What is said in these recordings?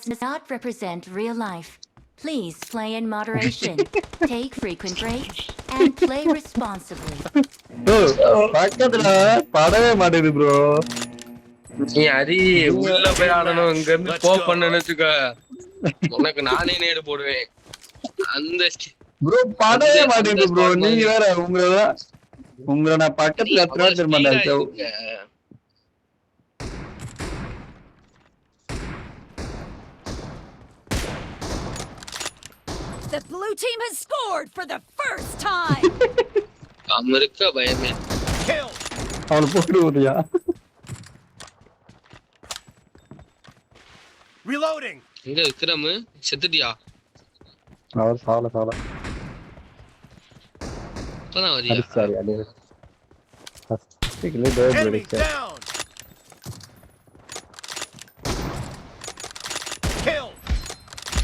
does not represent real life. Please play in moderation, take frequent breaks, and play responsibly. பக்கத்துல படவே மாட்டேது bro. நீ அரி உள்ள போய் ஆடணும், இங்க இருந்து போ பண்ணு வச்சுக்க, உனக்கு நானே நேடு போடுவேன். அந்த ப்ரோ படவே மாட்டேது ப்ரோ. நீங்க வேற உங்களை நான் பக்கத்துல எத்தனை திரும்ப The blue team has scored for the first time. America பயமே. அவளை போடுறியா? Reloading. எங்க விக்ரம் செத்துட்டியா? அவர் சால இப்பதான் வரியா? சரி அடி. ஃபஸ்ட்ல டோர் பிரேக்.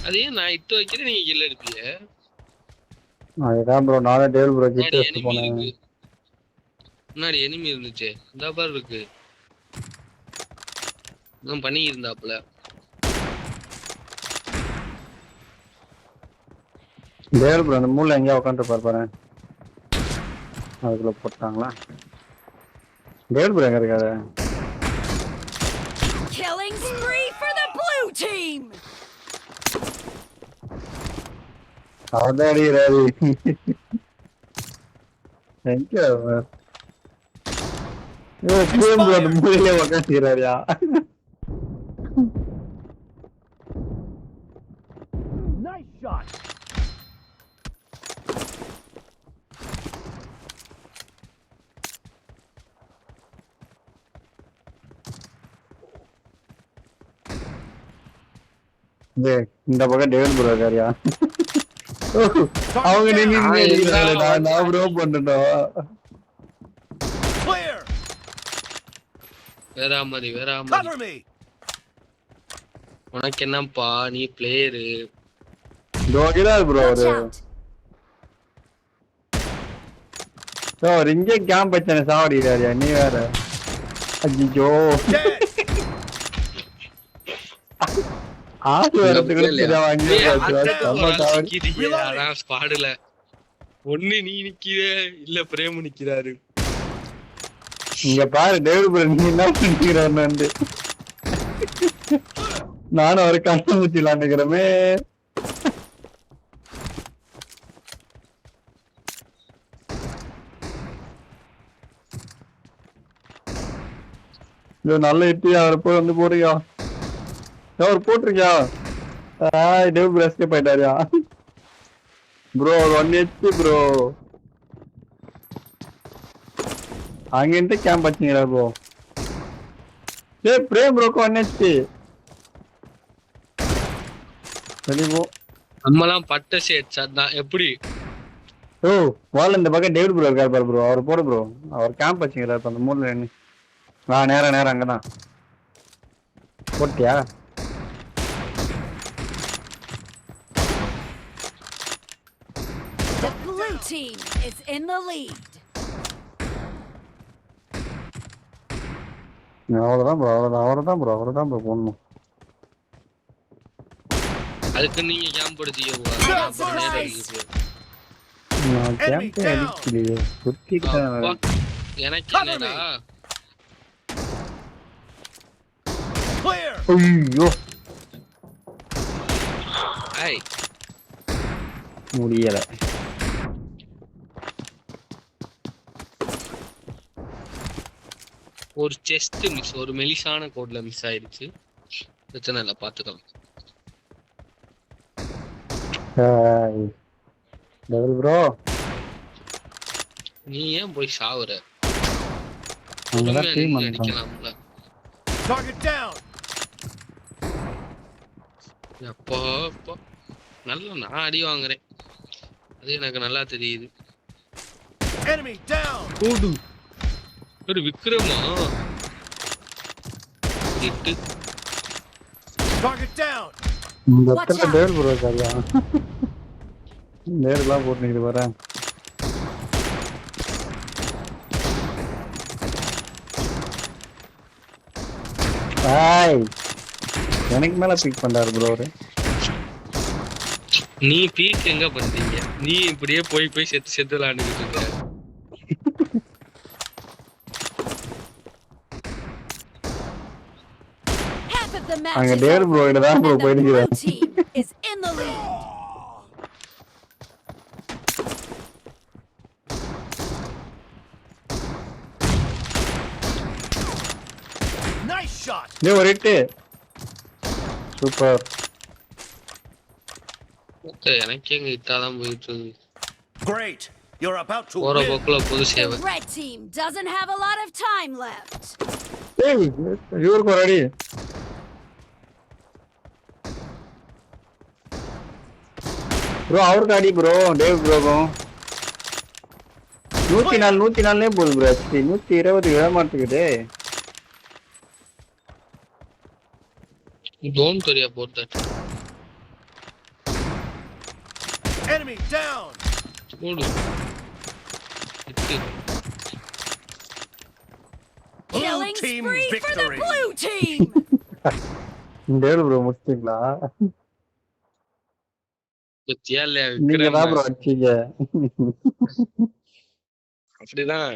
அதே நான் இட்டு வைக்கிறேன், நீங்க கில் எடுப்பீங்க. அதுதான் ப்ரோ நானே டேபிள் ப்ரோ கிட்ட எடுத்து போனேன். முன்னாடி எனிமி இருந்துச்சு, இந்த பாரு இருக்கு. நான் பண்ணி இருந்தாப்ல. டேபிள் ப்ரோ அந்த மூலைல எங்கயா உட்கார்ந்து பாரு. அதுக்குள்ள போட்டாங்களா? டேபிள் ப்ரோ எங்க இருக்காரு? Killing spree for the blue team. அதாடி Ravi. எங்க டேபிள் ப்ரோ அந்த மூலைல உட்கார்ந்திருக்காருயா. Nice shot. இந்த பக்கம் டேபிள் ப்ரோ இருக்காருயா. அவங்க நீங்க நான் ப்ரோ பண்ணட்டும். Clear. வேற மாதிரி Cover me. உனக்கு என்னப்பா, நீ பிளேயரு. டோகிடா ப்ரோ Watch ஒரு out. இங்கே கேம்ப் வச்சானே சாவடிக்கிறாரியா நீ வேற. ஐயோ ஆசை வரதுக்கு ஸ்குவாடுல ஒண்ணு நீ நிக்கிற, இல்ல பிரேம் நிக்கிறாரு. இங்க பாரு டேவிட் ப்ரோ நீ என்ன பண்ணிக்கிறான்னு. நானும் ஒரு கண்ண முச்சிலான்னு இருக்கிறமே. நல்ல இட்டியா அவர் போய் வந்து போறியா? அவர் போட்டிருக்கியா? டேவிட் ப்ரோ எஸ்கேப் ஆயிட்டாரியா? Bro 1 HP bro. அங்கிட்டு கேம்ப் வச்சீங்களா ப்ரோ? பிரேம் ப்ரோக்கு 1 HP. சரி ப்ரோ நம்மலாம் பட்ட ஷேட்ஸ் அதான் எப்படி? வால் இந்த பக்கம் டேவிட் ப்ரோ இருக்காரு பாரு ப்ரோ, அவர் போடு ப்ரோ. அவர் கேம்ப் வச்சுக்கிறாரு அந்த மூணுல என்ன. நேரம் அங்கதான் போட்டியா? The blue team is in the lead. அவ்வளவுதான் ப்ரோ போடணும். அதுக்கு நீங்க கேம்ப் படுத்தியே எனக்கு என்னடா. ஐயோ முடியல. ஒரு செஸ்ட் மிஸ், ஒரு மெலிசான கோட்ல மிஸ் ஆயிடுச்சு. பிரச்சனை இல்லை, பாத்துக்கலாம். டபுள் ப்ரோ நீ ஏன் போய் சாவுற? அடிக்கலாம்ல. அப்பா நல்லா நான் அடி வாங்குறேன், அது எனக்கு நல்லா தெரியுது. ஒரு விக்ரமா இட்டு இந்த இடத்துல டேர் ப்ரோ சரியா நேர்லாம் போட்டுக்கிட்டு வரேன். எனக்கு மேல பிக் பண்றாரு ப்ரோ அவரு. நீ பீக் எங்க பண்றீங்க? நீ இப்படியே போய் போய் செத்து விளையாண்டுக்கிட்டு இருக்க. Half of the match அங்க is டேர் ப்ரோ over, கிட்ட தான் and ப்ரோ the போயிட்டு blue team is in the lead. Nice shot. டேய் ஒரு ஹிட். சூப்பர். எனக்கு எங்க இட்டாதான் போயிட்டு இருக்கு. Great. You're about to போற win. போக்குல பொது The சேவை. red team doesn't have a lot of time left. டேய் இவருக்கு ஒரு அடி. ப்ரோ அவருக்கு அடி ப்ரோ டேவ் ப்ரோவும் 104 போகுது ப்ரோ. 120 விழ மாட்டேங்குது. Don't worry about that. Enemy down. ஓடு. இட்டு. Blue Killing team spree for the victory. blue team. Dave bro முடிச்சிட்டீங்களா? பத்தியா இல்லையா நீங்க தான் விக்ரம்? ப்ரோ அடிச்சீங்க. அப்படிதான்